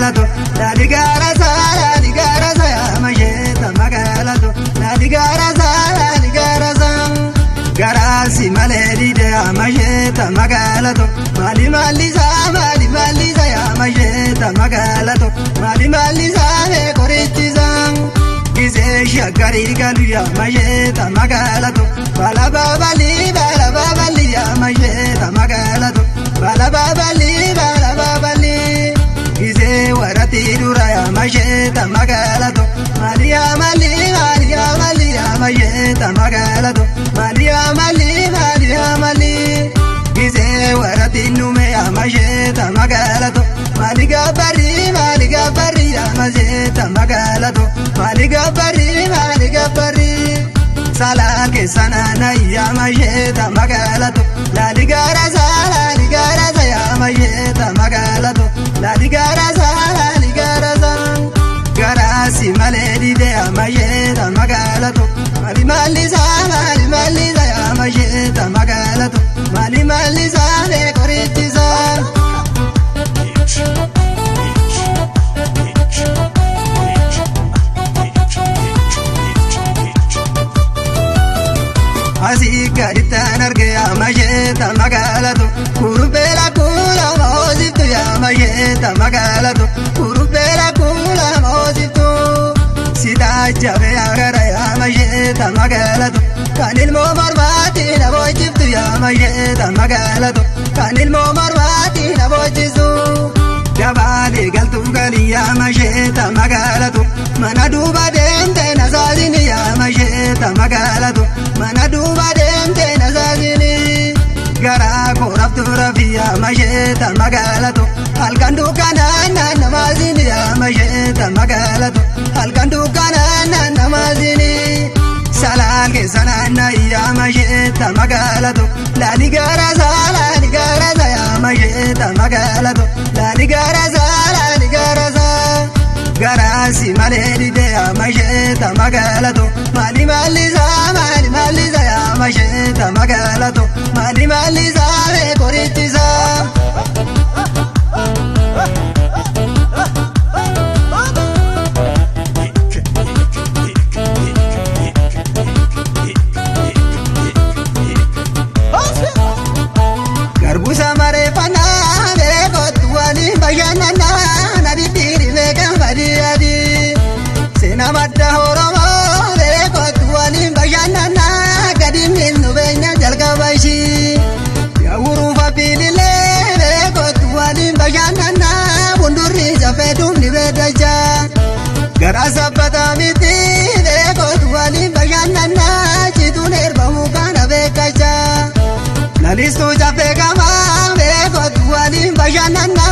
magalato la ligara sa ya majeta magalato la ligara sa garasi maledi de majeta magalato mali sa ya majeta magalato mali sa me koritizan gize shagari galu ya majeta magalato bala babali ya majeta magalato bala babali gize warati dura ya majeta magalato malia mali ya majeta magalato malia mali gize warati nume ya majeta magalato maliga bari ya majeta magalato maliga bari sala ke sanana ya majeta magalato la ligara sa ya majeta magalato la ligara sa garasi maledi de ya majeta magalato mali sa ya majeta magalato mali sa me koritiza asi garitan arge ya majeta magalato kurubela kula mozito ya majeta magalato kurubela kula mozito sida jabe agara ya majeta magalato kanil mo marmati na bojito ya majeta magalato kanil mo marmati na bojizo jabale galtu gali ya majeta magalato manadu badente nazalini ya majeta magalato manadu badente nazalini gara koraftu rafiya majeta magalato halkandu kanana namazini ya majeta magalato halkandu kanana namazini salal ke sanana ya majeta magalato la ligara za ya majeta magalato la ligara za garasi maledi de ya majeta magalato mali za ya majeta magalato mali za me koritiza garbusa mare pana de kotuani bayanana naditiri veka badiadi sena madda horomo de kotuani bayanana gadimin nubenya jalgabashi ya urufa pilile de kotuani bayanana bunduri jafedum nibedaja garasa batamiti de kotuani bayanana chituner bahukana bekaja lalistu jafe kama de kotuani bayanana